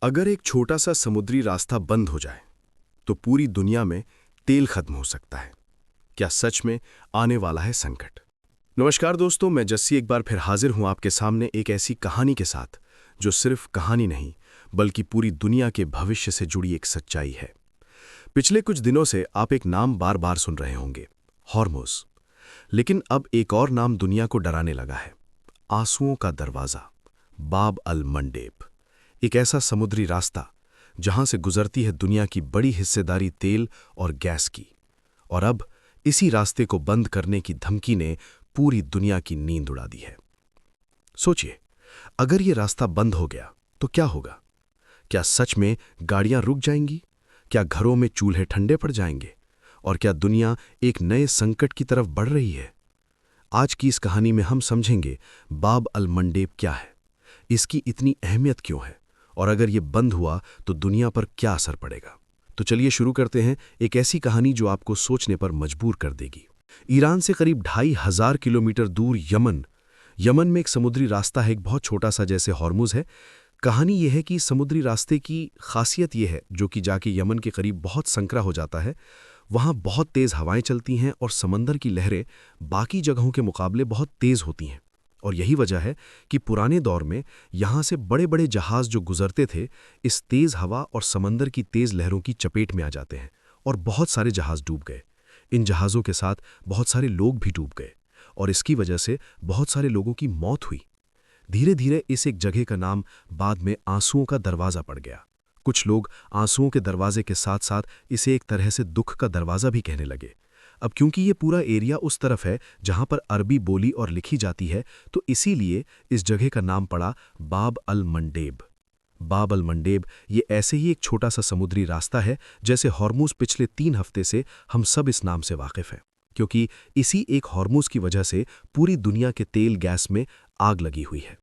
अगर एक छोटा सा समुद्री रास्ता बंद हो जाए तो पूरी दुनिया में तेल खत्म हो सकता है। क्या सच में आने वाला है संकट? नमस्कार दोस्तों, मैं जस्सी एक बार फिर हाजिर हूं आपके सामने एक ऐसी कहानी के साथ जो सिर्फ कहानी नहीं बल्कि पूरी दुनिया के भविष्य से जुड़ी एक सच्चाई है। पिछले कुछ दिनों से आप एक नाम बार बार सुन रहे होंगे, हॉर्मुज़। लेकिन अब एक और नाम दुनिया को डराने लगा है, आंसुओं का दरवाज़ा, बाब अल मंडेब। एक ऐसा समुद्री रास्ता जहां से गुजरती है दुनिया की बड़ी हिस्सेदारी तेल और गैस की। और अब इसी रास्ते को बंद करने की धमकी ने पूरी दुनिया की नींद उड़ा दी है। सोचिए, अगर ये रास्ता बंद हो गया तो क्या होगा? क्या सच में गाड़ियां रुक जाएंगी? क्या घरों में चूल्हे ठंडे पड़ जाएंगे? और क्या दुनिया एक नए संकट की तरफ बढ़ रही है? आज की इस कहानी में हम समझेंगे बाब अल मंडेब क्या है, इसकी इतनी अहमियत क्यों है, और अगर ये बंद हुआ तो दुनिया पर क्या असर पड़ेगा। तो चलिए शुरू करते हैं एक ऐसी कहानी जो आपको सोचने पर मजबूर कर देगी। ईरान से करीब 2500 किलोमीटर दूर यमन में एक समुद्री रास्ता है, एक बहुत छोटा सा, जैसे हॉर्मुज़ है। कहानी यह है कि समुद्री रास्ते की खासियत यह है, जो कि जाके यमन के करीब बहुत संकरा हो जाता है। वहाँ बहुत तेज़ हवाएं चलती हैं और समंदर की लहरें बाकी जगहों के मुकाबले बहुत तेज़ होती हैं। और यही वजह है कि पुराने दौर में यहाँ से बड़े बड़े जहाज़ जो गुजरते थे, इस तेज़ हवा और समंदर की तेज़ लहरों की चपेट में आ जाते हैं और बहुत सारे जहाज़ डूब गए। इन जहाज़ों के साथ बहुत सारे लोग भी डूब गए और इसकी वजह से बहुत सारे लोगों की मौत हुई। धीरे धीरे इस एक जगह का नाम बाद में आंसुओं का दरवाज़ा पड़ गया। कुछ लोग आंसुओं के दरवाजे के साथ साथ इसे एक तरह से दुख का दरवाज़ा भी कहने लगे। अब क्योंकि ये पूरा एरिया उस तरफ है जहां पर अरबी बोली और लिखी जाती है, तो इसीलिए इस जगह का नाम पड़ा बाब अल मंडेब। बाब अल मंडेब ये ऐसे ही एक छोटा सा समुद्री रास्ता है जैसे हॉर्मुज़। पिछले 3 हफ्ते से हम सब इस नाम से वाकिफ हैं, क्योंकि इसी एक हॉर्मुज़ की वजह से पूरी दुनिया के तेल गैस में आग लगी हुई है।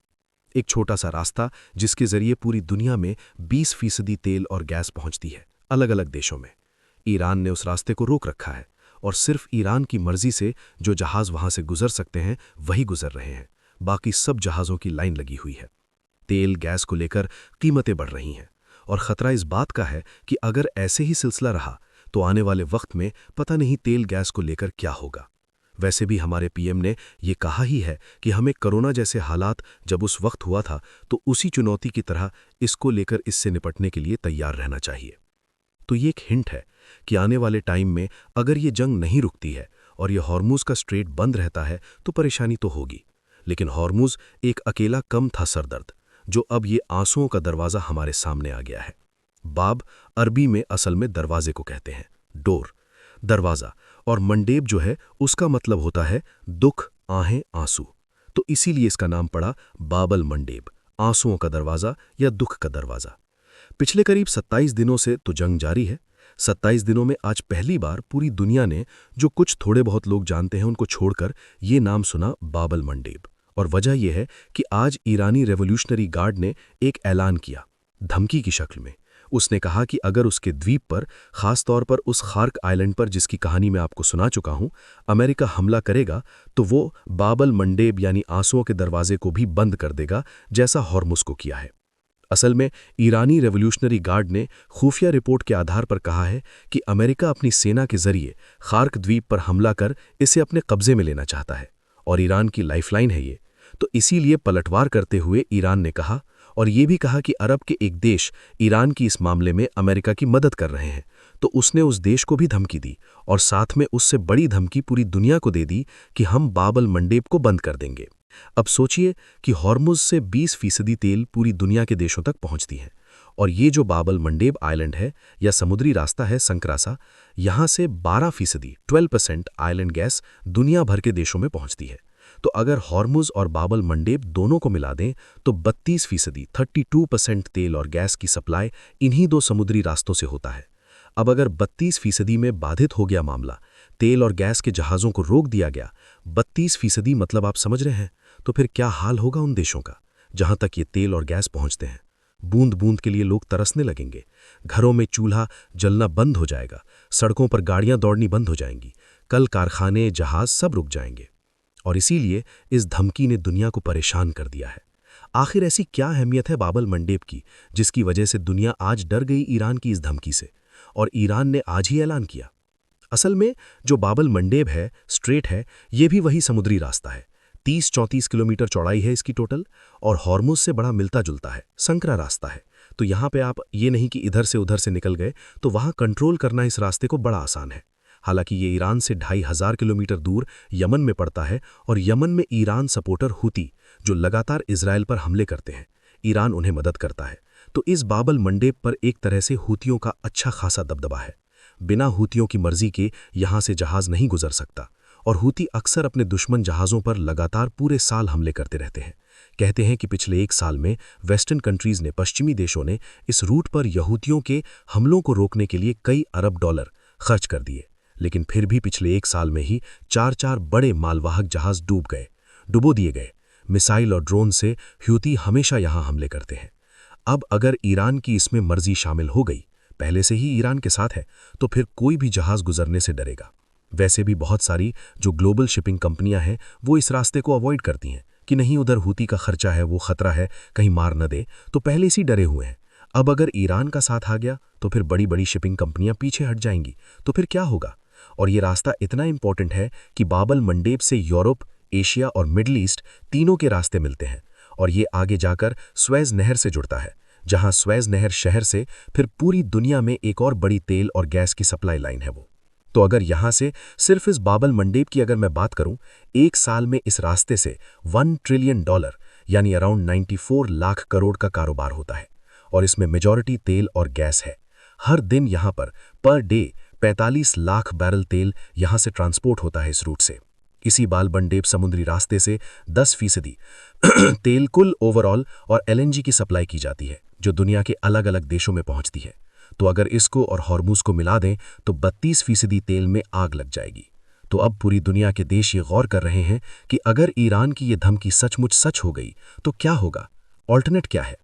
एक छोटा सा रास्ता जिसके जरिए पूरी दुनिया में 20% तेल और गैस पहुंचती है, अलग अलग देशों में। ईरान ने उस रास्ते को रोक रखा है और सिर्फ ईरान की मर्जी से जो जहाज़ वहां से गुजर सकते हैं वही गुजर रहे हैं। बाकी सब जहाज़ों की लाइन लगी हुई है। तेल गैस को लेकर कीमतें बढ़ रही हैं और ख़तरा इस बात का है कि अगर ऐसे ही सिलसिला रहा तो आने वाले वक्त में पता नहीं तेल गैस को लेकर क्या होगा। वैसे भी हमारे पीएम ने ये कहा ही है कि हमें कोरोना जैसे हालात जब उस वक्त हुआ था, तो उसी चुनौती की तरह इसको लेकर इससे निपटने के लिए तैयार रहना चाहिए। तो ये एक हिंट है कि आने वाले टाइम में अगर ये जंग नहीं रुकती है और ये हॉर्मुज़ का स्ट्रेट बंद रहता है तो परेशानी तो होगी, लेकिन हॉर्मुज़ एक अकेला कम था सरदर्द, जो अब ये आंसुओं का दरवाज़ा हमारे सामने आ गया है। बाब अरबी में असल में दरवाजे को कहते हैं, डोर, दरवाज़ा, और मंडेब जो है उसका मतलब होता है दुख, आहें, आंसू। तो इसीलिए इसका नाम पड़ा बाब अल मंडेब, आंसुओं का दरवाज़ा या दुख का दरवाज़ा। पिछले करीब 27 दिनों से तो जंग जारी है। 27 दिनों में आज पहली बार पूरी दुनिया ने, जो कुछ थोड़े बहुत लोग जानते हैं उनको छोड़कर, ये नाम सुना, बाब अल मंडेब। और वजह यह है कि आज ईरानी रेवोल्यूशनरी गार्ड ने एक ऐलान किया, धमकी की शक्ल में। उसने कहा कि अगर उसके द्वीप पर, खास तौर पर उस खार्क आइलैंड पर जिसकी कहानी मैं आपको सुना चुका हूं, अमेरिका हमला करेगा तो वो बाब अल मंडेब यानी आंसुओं के दरवाजे को भी बंद कर देगा, जैसा हॉर्मुज़ को किया है। असल में ईरानी रेवोल्यूशनरी गार्ड ने खुफिया रिपोर्ट के आधार पर कहा है कि अमेरिका अपनी सेना के जरिए खार्क द्वीप पर हमला कर इसे अपने कब्जे में लेना चाहता है और ईरान की लाइफलाइन है ये। तो इसीलिए पलटवार करते हुए ईरान ने कहा, और ये भी कहा कि अरब के एक देश ईरान की इस मामले में अमेरिका की मदद कर रहे हैं, तो उसने उस देश को भी धमकी दी और साथ में उससे बड़ी धमकी पूरी दुनिया को दे दी कि हम बाब अल मंडेब को बंद कर देंगे। अब सोचिए कि हॉर्मुज़ से 20% तेल पूरी दुनिया के देशों तक पहुंचती है, और ये जो बाब अल मंडेब आइलैंड है या समुद्री रास्ता है संक्रासा, यहाँ से 12% 12% आइलैंड गैस दुनिया भर के देशों में पहुंचती है। तो अगर हॉर्मुज़ और बाब अल मंडेब दोनों को मिला दें तो 32% 32% तेल और गैस की सप्लाई इन्हीं 2 समुद्री रास्तों से होता है। अब अगर 32% में बाधित हो गया मामला, तेल और गैस के जहाज़ों को रोक दिया गया, 32% मतलब आप समझ रहे हैं, तो फिर क्या हाल होगा उन देशों का जहां तक ये तेल और गैस पहुंचते हैं। बूंद बूंद के लिए लोग तरसने लगेंगे, घरों में चूल्हा जलना बंद हो जाएगा, सड़कों पर गाड़ियां दौड़नी बंद हो जाएंगी, कल कारखाने जहाज सब रुक जाएंगे। और इसीलिए इस धमकी ने दुनिया को परेशान कर दिया है। आखिर ऐसी क्या अहमियत है बाबल मंडेब की, जिसकी वजह से दुनिया आज डर गई ईरान की इस धमकी से, और ईरान ने आज ही ऐलान किया। असल में जो बाबल मंडेब है, स्ट्रेट है, ये भी वही समुद्री रास्ता है। 30-34 किलोमीटर चौड़ाई है इसकी टोटल, और हॉर्मुज से बड़ा मिलता जुलता है, संकरा रास्ता है। तो यहाँ पे आप ये नहीं कि इधर से उधर से निकल गए, तो वहाँ कंट्रोल करना इस रास्ते को बड़ा आसान है। हालांकि ये ईरान से 2500 किलोमीटर दूर यमन में पड़ता है, और यमन में ईरान सपोर्टर हुती, जो लगातार इजराइल पर हमले करते हैं, ईरान उन्हें मदद करता है। तो इस बाबल मंडेब पर एक तरह से हुतियों का अच्छा खासा दबदबा है। बिना हुतियों की मर्जी के यहाँ से जहाज नहीं गुजर सकता, और हुती अक्सर अपने दुश्मन जहाज़ों पर लगातार पूरे साल हमले करते रहते हैं। कहते हैं कि पिछले 1 साल में वेस्टर्न कंट्रीज़ ने, पश्चिमी देशों ने, इस रूट पर यहूदियों के हमलों को रोकने के लिए कई अरब डॉलर खर्च कर दिए। लेकिन फिर भी पिछले 1 साल में ही 4 बड़े मालवाहक जहाज डुबो दिए गए। मिसाइल और ड्रोन से हुती हमेशा यहाँ हमले करते हैं। अब अगर ईरान की इसमें मर्जी शामिल हो गई, पहले से ही ईरान के साथ है, तो फिर कोई भी जहाज गुजरने से डरेगा। वैसे भी बहुत सारी जो ग्लोबल शिपिंग कंपनियां हैं, वो इस रास्ते को अवॉइड करती हैं कि नहीं, उधर हुती का खर्चा है, वो खतरा है, कहीं मार न दे, तो पहले से ही डरे हुए हैं। अब अगर ईरान का साथ आ गया, तो फिर बड़ी बड़ी शिपिंग कंपनियां पीछे हट जाएंगी, तो फिर क्या होगा? और ये रास्ता इतना इंपॉर्टेंट है कि बाबल मंडेब से यूरोप, एशिया और मिडल ईस्ट तीनों के रास्ते मिलते हैं, और ये आगे जाकर स्वेज नहर से जुड़ता है, जहां स्वेज नहर शहर से फिर पूरी दुनिया में एक और बड़ी तेल और गैस की सप्लाई लाइन है वो। तो अगर यहाँ से सिर्फ इस बाबल मंडेब की अगर मैं बात करूं, 1 साल में इस रास्ते से $1 ट्रिलियन यानी अराउंड 94 लाख करोड़ का कारोबार होता है, और इसमें मेजॉरिटी तेल और गैस है। हर दिन यहाँ पर डे 45 लाख बैरल तेल यहाँ से ट्रांसपोर्ट होता है इस रूट से। इसी बाबल मंडेब समुद्री रास्ते से 10% तेल कुल ओवरऑल और एलएनजी की सप्लाई की जाती है, जो दुनिया के अलग अलग देशों में पहुंचती है। तो अगर इसको और हॉर्मुज को मिला दें, तो 32% तेल में आग लग जाएगी। तो अब पूरी दुनिया के देश ये गौर कर रहे हैं कि अगर ईरान की ये धमकी सचमुच सच हो गई, तो क्या होगा? ऑल्टरनेट क्या है?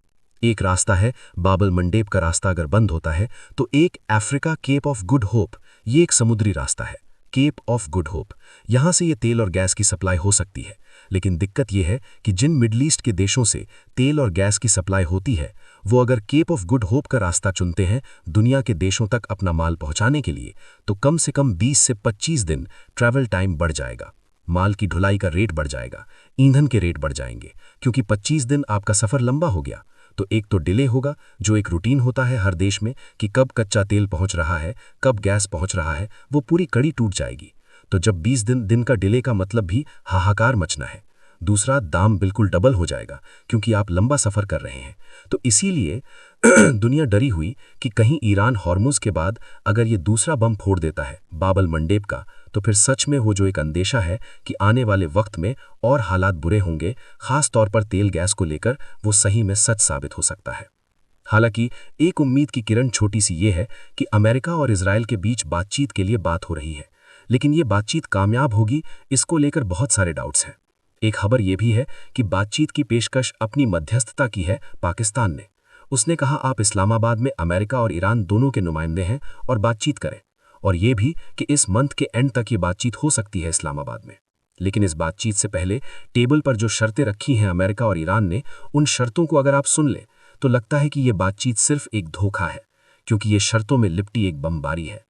एक रास्ता है, बाबल मंडेब का रास्ता अगर बंद होता है, तो एक Africa cap of good hope, ये एक समुद्री रास्ता है, केप ऑफ गुड होप। यहाँ से ये तेल और गैस की सप्लाई हो सकती है। लेकिन दिक्कत यह है कि जिन मिडल ईस्ट के देशों से तेल और गैस की सप्लाई होती है, वो अगर केप ऑफ गुड होप का रास्ता चुनते हैं दुनिया के देशों तक अपना माल पहुंचाने के लिए, तो कम से कम 20 से 25 दिन ट्रैवल टाइम बढ़ जाएगा। माल की ढुलाई का रेट बढ़ जाएगा, ईंधन के रेट बढ़ जाएंगे, क्योंकि 25 दिन आपका सफ़र लंबा हो गया। तो एक तो डिले होगा, जो एक रूटीन होता है हर देश में कि कब कच्चा तेल पहुंच रहा है, कब गैस पहुंच रहा है, वो पूरी कड़ी टूट जाएगी। तो जब 20 दिन का डिले का मतलब भी हाहाकार मचना है। दूसरा, दाम बिल्कुल डबल हो जाएगा, क्योंकि आप लंबा सफ़र कर रहे हैं। तो इसीलिए दुनिया डरी हुई कि कहीं ईरान हॉर्मुज के बाद अगर ये दूसरा बम फोड़ देता है बाबल मंडेब का, तो फिर सच में वो जो एक अंदेशा है कि आने वाले वक्त में और हालात बुरे होंगे, खास तौर पर तेल गैस को लेकर, वो सही में सच साबित हो सकता है। हालांकि एक उम्मीद की किरण छोटी सी ये है कि अमेरिका और इजराइल के बीच बातचीत के लिए बात हो रही है, लेकिन ये बातचीत कामयाब होगी, इसको लेकर बहुत सारे डाउट्स हैं। एक खबर यह भी है कि बातचीत की पेशकश अपनी मध्यस्थता की है पाकिस्तान ने। उसने कहा आप इस्लामाबाद में अमेरिका और ईरान दोनों के नुमाइंदे हैं और बातचीत करें, और ये भी कि इस मंथ के एंड तक ये बातचीत हो सकती है इस्लामाबाद में। लेकिन इस बातचीत से पहले टेबल पर जो शर्तें रखी हैं अमेरिका और ईरान ने, उन शर्तों को अगर आप सुन लें तो लगता है कि ये बातचीत सिर्फ एक धोखा है, क्योंकि ये शर्तों में लिपटी एक बमबारी है।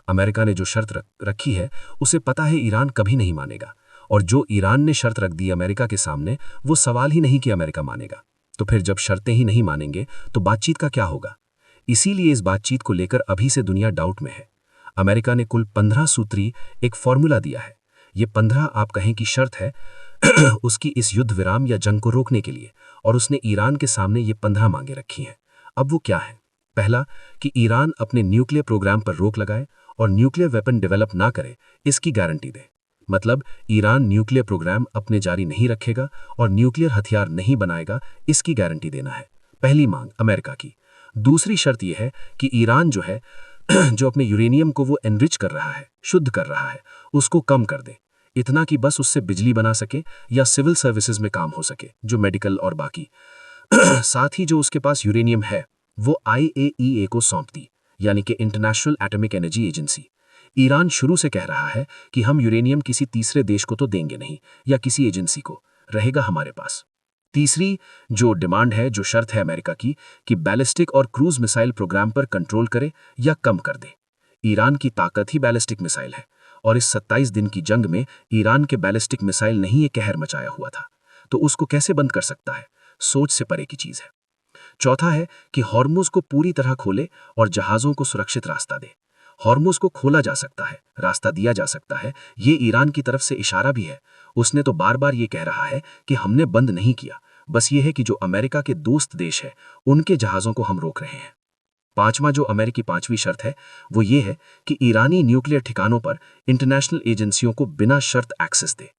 अमेरिका ने जो शर्त रखी है, उसे पता है ईरान कभी नहीं मानेगा, और जो ईरान ने शर्त रख दी अमेरिका के सामने, वो सवाल ही नहीं कि अमेरिका मानेगा। तो फिर जब शर्तें ही नहीं मानेंगे, तो बातचीत का क्या होगा? इसीलिए इस बातचीत को लेकर अभी से दुनिया डाउट में है। अमेरिका ने कुल 15 सूत्री एक फॉर्मूला दिया है। ये 15 आप कहें कि शर्त है उसकी इस युद्ध विराम या जंग को रोकने के लिए, और उसने ईरान के सामने ये 15 मांगे रखी हैं। अब वो क्या है? पहला, कि ईरान अपने न्यूक्लियर प्रोग्राम पर रोक लगाए और न्यूक्लियर वेपन डेवलप ना करे, इसकी गारंटी दे। मतलब ईरान न्यूक्लियर प्रोग्राम अपने जारी नहीं रखेगा और न्यूक्लियर हथियार नहीं बनाएगा, इसकी गारंटी देना है। पहली मांग अमेरिका की। दूसरी शर्त यह है कि ईरान जो है जो अपने यूरेनियम को वो एनरिच कर रहा है, शुद्ध कर रहा है, उसको कम कर दे, इतना कि बस उससे बिजली बना सके या सिविल सर्विसेज में काम हो सके, जो मेडिकल और बाकी। साथ ही जो उसके पास यूरेनियम है वो IAEA को सौंप दी, यानी कि international atomic energy agency. Iran शुरू से कह रहा है कि हम यूरेनियम किसी तीसरे देश को तो देंगे नहीं, या किसी एजेंसी को, रहेगा हमारे पास। तीसरी जो डिमांड है, जो शर्त है अमेरिका की, कि बैलिस्टिक और क्रूज मिसाइल प्रोग्राम पर कंट्रोल करे या कम कर दे। ईरान की ताकत ही बैलिस्टिक मिसाइल है, और इस 27 दिन की जंग में ईरान के बैलिस्टिक मिसाइल ने ही ये कहर मचाया हुआ था, तो उसको कैसे बंद कर सकता है? सोच से परे की चीज है। चौथा है कि हॉर्मुज को पूरी तरह खोले और जहाजों को सुरक्षित रास्ता दे। हॉर्मुज को खोला जा सकता है, रास्ता दिया जा सकता है, ये ईरान की तरफ से इशारा भी है। उसने तो बार बार ये कह रहा है कि हमने बंद नहीं किया, बस ये है कि जो अमेरिका के दोस्त देश है उनके जहाजों को हम रोक रहे हैं। पांचवा जो अमेरिकी पांचवी शर्त है वो ये है कि ईरानी न्यूक्लियर ठिकानों पर इंटरनेशनल एजेंसियों को बिना शर्त एक्सेस दे।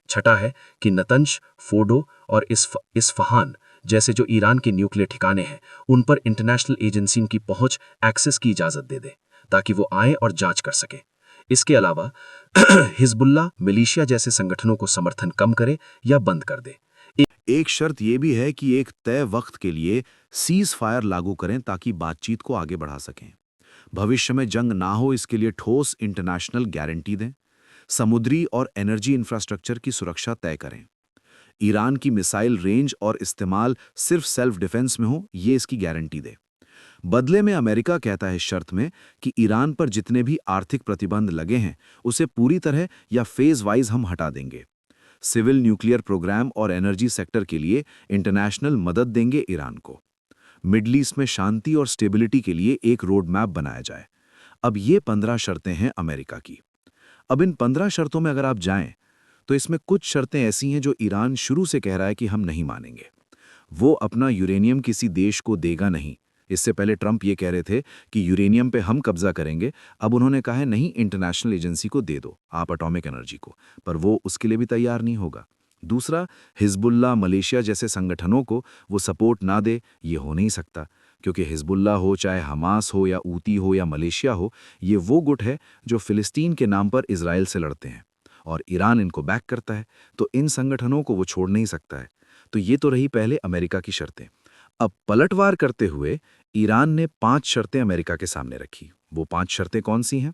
छठा है कि नतंज, फोर्डो और इस्फहान जैसे जो ईरान के न्यूक्लियर ठिकाने हैं उन पर इंटरनेशनल एजेंसियों की पहुंच, एक्सेस की इजाजत दे दे, ताकि वो आए और जांच कर सके। इसके अलावा हिजबुल्लाह, मिलिशिया जैसे संगठनों को समर्थन कम करे या बंद कर दे। एक शर्त यह भी है कि एक तय वक्त के लिए सीज फायर लागू करें ताकि बातचीत को आगे बढ़ा सकें। भविष्य में जंग ना हो इसके लिए ठोस इंटरनेशनल गारंटी दें। समुद्री और एनर्जी इंफ्रास्ट्रक्चर की सुरक्षा तय करें। ईरान की मिसाइल रेंज और इस्तेमाल सिर्फ सेल्फ डिफेंस में हो, ये इसकी गारंटी दे। बदले में अमेरिका कहता है इस शर्त में कि ईरान पर जितने भी आर्थिक प्रतिबंध लगे हैं उसे पूरी तरह या फेज वाइज हम हटा देंगे। सिविल न्यूक्लियर प्रोग्राम और एनर्जी सेक्टर के लिए इंटरनेशनल मदद देंगे ईरान को। मिडल ईस्ट में शांति और स्टेबिलिटी के लिए एक रोड मैप बनाया जाए। अब ये 15 शर्तें हैं अमेरिका की। अब इन 15 शर्तों में अगर आप जाएं तो इसमें कुछ शर्तें ऐसी हैं जो ईरान शुरू से कह रहा है कि हम नहीं मानेंगे। वो अपना यूरेनियम किसी देश को देगा नहीं। इससे पहले ट्रंप ये कह रहे थे कि यूरेनियम पे हम कब्जा करेंगे, अब उन्होंने कहा है नहीं, इंटरनेशनल एजेंसी को दे दो आप एटॉमिक एनर्जी को, पर वो उसके लिए भी तैयार नहीं होगा। दूसरा, हिजबुल्लाह, मलेशिया जैसे संगठनों को वो सपोर्ट ना दे, ये हो नहीं सकता, क्योंकि हिजबुल्लाह हो, चाहे हमास हो या ऊती हो या मलेशिया हो, ये वो गुट है जो फिलिस्तीन के नाम पर इजराइल से लड़ते हैं और ईरान इनको बैक करता है, तो इन संगठनों को वो छोड़ नहीं सकता है। तो ये तो रही पहले अमेरिका की शर्तें। अब पलटवार करते हुए ईरान ने 5 शर्तें अमेरिका के सामने रखी। वो 5 शर्तें कौन सी हैं?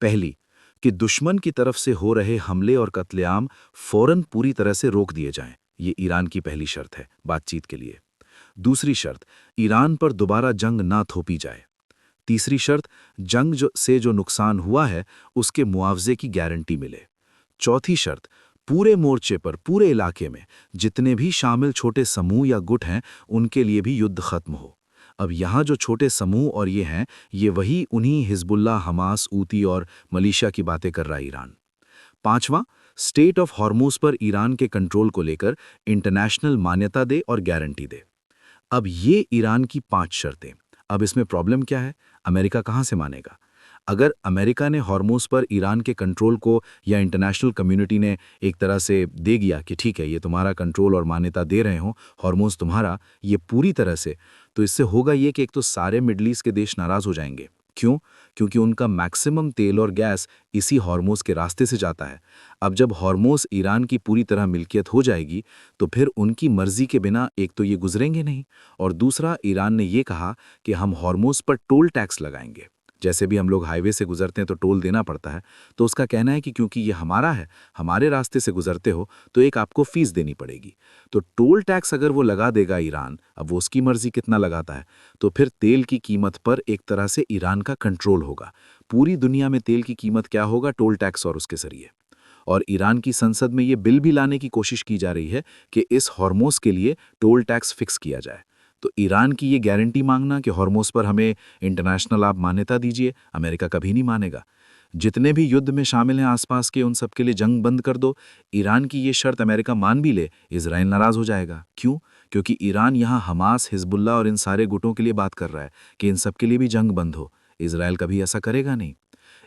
पहली, कि दुश्मन की तरफ से हो रहे हमले और कत्लेआम फौरन पूरी तरह से रोक दिए जाएं। ये ईरान की पहली शर्त है बातचीत के लिए। दूसरी शर्त, ईरान पर दोबारा जंग ना थोपी जाए। तीसरी शर्त, जंग से जो नुकसान हुआ है उसके मुआवजे की गारंटी मिले। चौथी शर्त, पूरे मोर्चे पर, पूरे इलाके में जितने भी शामिल छोटे समूह या गुट हैं उनके लिए भी युद्ध खत्म हो। अब यहाँ जो छोटे समूह और ये हैं, ये वही उन्हीं हिजबुल्लाह, हमास, ऊती और मलेशिया की बातें कर रहा है ईरान। पांचवां, स्टेट ऑफ हॉर्मुज पर ईरान के कंट्रोल को लेकर इंटरनेशनल मान्यता दे और गारंटी दे। अब ये ईरान की 5 शर्तें। अब इसमें प्रॉब्लम क्या है? अमेरिका कहाँ से मानेगा? अगर अमेरिका ने हॉर्मुज पर ईरान के कंट्रोल को, या इंटरनेशनल कम्युनिटी ने एक तरह से दे दिया कि ठीक है ये तुम्हारा कंट्रोल और मान्यता दे रहे हो, हॉर्मुज तुम्हारा, ये पूरी तरह से, तो इससे होगा ये कि एक तो सारे मिडल ईस्ट के देश नाराज हो जाएंगे। क्यों? क्योंकि उनका मैक्सिमम तेल और गैस इसी हॉर्मुज के रास्ते से जाता है। अब जब हॉर्मुज ईरान की पूरी तरह मिल्कियत हो जाएगी तो फिर उनकी मर्जी के बिना एक तो ये गुजरेंगे नहीं, और दूसरा ईरान ने ये कहा कि हम हॉर्मुज पर टोल टैक्स लगाएंगे। जैसे भी हम लोग हाईवे से गुजरते हैं तो टोल देना पड़ता है, तो उसका कहना है कि क्योंकि ये हमारा है, हमारे रास्ते से गुजरते हो तो एक आपको फीस देनी पड़ेगी। तो टोल टैक्स अगर वो लगा देगा ईरान, अब वो उसकी मर्जी कितना लगाता है, तो फिर तेल की कीमत पर एक तरह से ईरान का कंट्रोल होगा। पूरी दुनिया में तेल की कीमत क्या होगा? टोल टैक्स और उसके जरिए। और ईरान की संसद में ये बिल भी लाने की कोशिश की जा रही है कि इस हॉर्मुज के लिए टोल टैक्स फिक्स किया जाए। तो ईरान की ये गारंटी मांगना कि हॉर्मुज पर हमें इंटरनेशनल आप मान्यता दीजिए, अमेरिका कभी नहीं मानेगा। जितने भी युद्ध में शामिल हैं आसपास के, उन सब के लिए जंग बंद कर दो, ईरान की ये शर्त अमेरिका मान भी ले, इजराइल नाराज हो जाएगा। क्यों? क्योंकि ईरान यहाँ हमास, हिजबुल्लाह और इन सारे गुटों के लिए बात कर रहा है कि इन सब के लिए भी जंग बंद हो। इजराइल कभी ऐसा करेगा नहीं।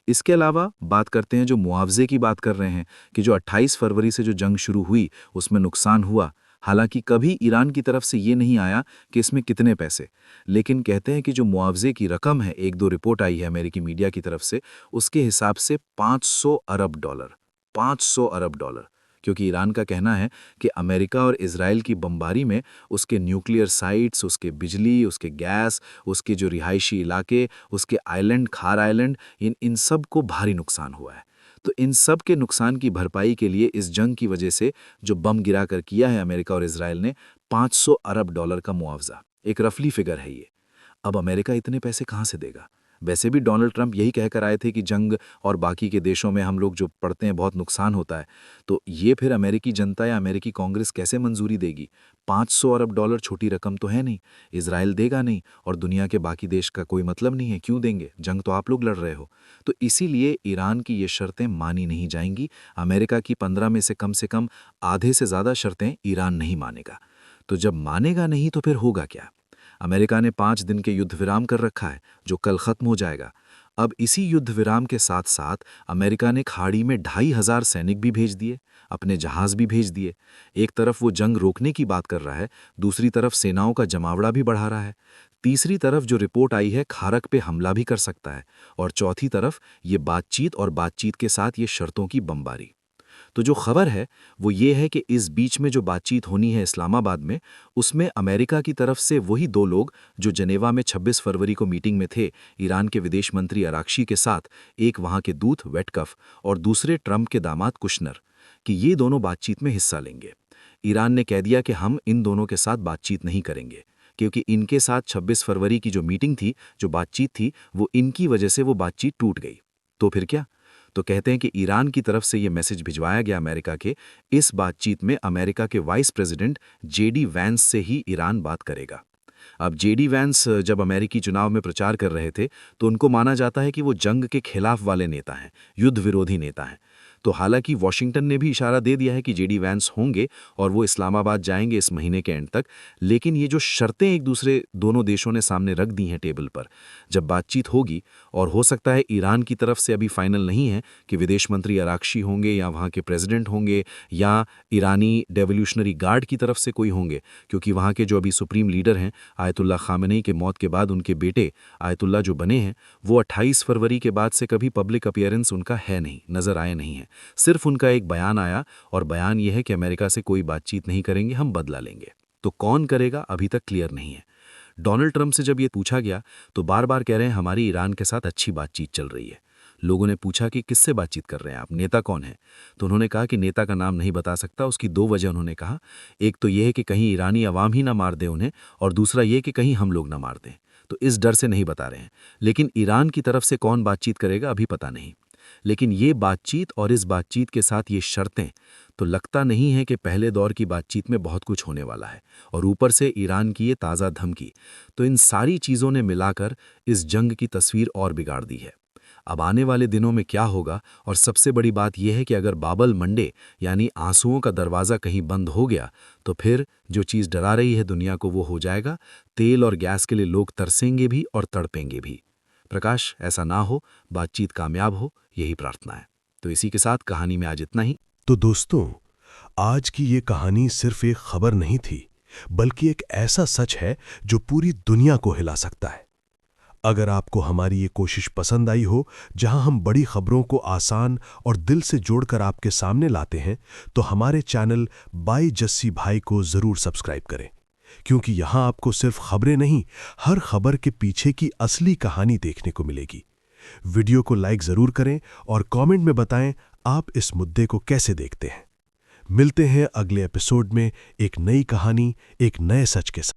इसके अलावा बात करते हैं जो मुआवजे की बात कर रहे हैं कि जो 28 फरवरी से जो जंग शुरू हुई उसमें नुकसान हुआ। हालांकि कभी ईरान की तरफ से ये नहीं आया कि इसमें कितने पैसे, लेकिन कहते हैं कि जो मुआवजे की रकम है, 1-2 रिपोर्ट आई है अमेरिकी मीडिया की तरफ से, उसके हिसाब से $500 अरब, क्योंकि ईरान का कहना है कि अमेरिका और इजराइल की बमबारी में उसके न्यूक्लियर साइट्स, उसके बिजली, उसके गैस, उसके जो रिहायशी इलाके, उसके आइलैंड, खार आइलैंड, इन सब को भारी नुकसान हुआ है। तो इन सब के नुकसान की भरपाई के लिए इस जंग की वजह से जो बम गिरा कर किया है अमेरिका और इजराइल ने, $500 अरब का मुआवजा, एक रफली फिगर है ये। अब अमेरिका इतने पैसे कहाँ से देगा? वैसे भी डोनाल्ड ट्रंप यही कहकर आए थे कि जंग और बाकी के देशों में हम लोग जो पढ़ते हैं बहुत नुकसान होता है, तो ये फिर अमेरिकी जनता या अमेरिकी कांग्रेस कैसे मंजूरी देगी? $500 अरब छोटी रकम तो है नहीं, इजराइल देगा नहीं और दुनिया के बाकी देश का कोई मतलब नहीं है, क्यों देंगे? जंग तो आप लोग लड़ रहे हो। तो इसीलिए ईरान की ये शर्तें मानी नहीं जाएंगी। अमेरिका की 15 में से कम आधे से ज़्यादा शर्तें ईरान नहीं मानेगा। तो जब मानेगा नहीं तो फिर होगा क्या? अमेरिका ने 5 दिन के युद्ध विराम कर रखा है, जो कल खत्म हो जाएगा। अब इसी युद्ध विराम के साथ साथ अमेरिका ने खाड़ी में 2500 सैनिक भी भेज दिए, अपने जहाज भी भेज दिए। एक तरफ वो जंग रोकने की बात कर रहा है, दूसरी तरफ सेनाओं का जमावड़ा भी बढ़ा रहा है। तीसरी तरफ जो रिपोर्ट आई है, खारक पे हमला भी कर सकता है। और चौथी तरफ ये बातचीत और बातचीत के साथ ये शर्तों की बमबारी। तो जो खबर है वो ये है कि इस बीच में जो बातचीत होनी है इस्लामाबाद में, उसमें अमेरिका की तरफ से वही 2 लोग जो जनेवा में 26 फरवरी को मीटिंग में थे, ईरान के विदेश मंत्री अराक्ची के साथ, एक वहाँ के दूत वेटकफ और दूसरे ट्रंप के दामाद कुशनर, कि ये दोनों बातचीत में हिस्सा लेंगे। ईरान ने कह दिया कि हम इन दोनों के साथ बातचीत नहीं करेंगे, क्योंकि इनके साथ 26 फरवरी की जो मीटिंग थी, जो बातचीत थी, वो इनकी वजह से वो बातचीत टूट गई। तो फिर क्या? तो कहते हैं कि ईरान की तरफ से ये मैसेज भिजवाया गया अमेरिका के, इस बातचीत में अमेरिका के वाइस प्रेसिडेंट जेडी वैंस से ही ईरान बात करेगा। अब जेडी वैंस जब अमेरिकी चुनाव में प्रचार कर रहे थे तो उनको माना जाता है कि वो जंग के खिलाफ वाले नेता हैं, युद्ध विरोधी नेता हैं। तो हालांकि वॉशिंगटन ने भी इशारा दे दिया है कि जेडी वैंस होंगे और वो इस्लामाबाद जाएंगे इस महीने के एंड तक, लेकिन ये जो शर्तें एक दूसरे दोनों देशों ने सामने रख दी हैं टेबल पर, जब बातचीत होगी, और हो सकता है ईरान की तरफ से अभी फाइनल नहीं है कि विदेश मंत्री अराक्ची होंगे या वहाँ के प्रेसिडेंट होंगे या ईरानी रेवोल्यूशनरी गार्ड की तरफ से कोई होंगे, क्योंकि वहाँ के जो अभी सुप्रीम लीडर हैं आयतुल्ला खामेनी के मौत के बाद उनके बेटे आयतुल्ला जो बने हैं, वो 28 फरवरी के बाद से कभी पब्लिक अपीयरेंस उनका है नहीं, नज़र आया नहीं है। सिर्फ उनका एक बयान आया और बयान यह है कि अमेरिका से कोई बातचीत नहीं करेंगे, हम बदला लेंगे। तो कौन करेगा अभी तक क्लियर नहीं है। डोनाल्ड ट्रंप से जब ये पूछा गया तो बार बार कह रहे हैं हमारी ईरान के साथ अच्छी बातचीत चल रही है। लोगों ने पूछा कि किससे बातचीत कर रहे हैं आप, नेता कौन है? तो उन्होंने कहा कि नेता का नाम नहीं बता सकता। उसकी 2 वजह उन्होंने कहा, एक तो यह है कि कहीं ईरानी अवाम ही ना मार दे उन्हें, और दूसरा ये कि कहीं हम लोग ना मार दें, तो इस डर से नहीं बता रहे हैं। लेकिन ईरान की तरफ से कौन बातचीत करेगा अभी पता नहीं। लेकिन ये बातचीत और इस बातचीत के साथ ये शर्तें, तो लगता नहीं है कि पहले दौर की बातचीत में बहुत कुछ होने वाला है, और ऊपर से ईरान की ये ताज़ा धमकी, तो इन सारी चीज़ों ने मिलाकर इस जंग की तस्वीर और बिगाड़ दी है। अब आने वाले दिनों में क्या होगा, और सबसे बड़ी बात यह है कि अगर बाबल मंडे यानी आंसुओं का दरवाज़ा कहीं बंद हो गया, तो फिर जो चीज़ डरा रही है दुनिया को वो हो जाएगा। तेल और गैस के लिए लोग तरसेंगे भी और तड़पेंगे भी। प्रकाश, ऐसा ना हो, बातचीत कामयाब हो, यही प्रार्थना है। तो इसी के साथ कहानी में आज इतना ही। तो दोस्तों, आज की ये कहानी सिर्फ एक खबर नहीं थी, बल्कि एक ऐसा सच है जो पूरी दुनिया को हिला सकता है। अगर आपको हमारी ये कोशिश पसंद आई हो, जहां हम बड़ी खबरों को आसान और दिल से जोड़कर आपके सामने लाते हैं, तो हमारे चैनल बाय जस्सी भाई को जरूर सब्सक्राइब करें, क्योंकि यहां आपको सिर्फ खबरें नहीं, हर खबर के पीछे की असली कहानी देखने को मिलेगी। वीडियो को लाइक जरूर करें और कमेंट में बताएं आप इस मुद्दे को कैसे देखते हैं। मिलते हैं अगले एपिसोड में एक नई कहानी, एक नए सच के साथ।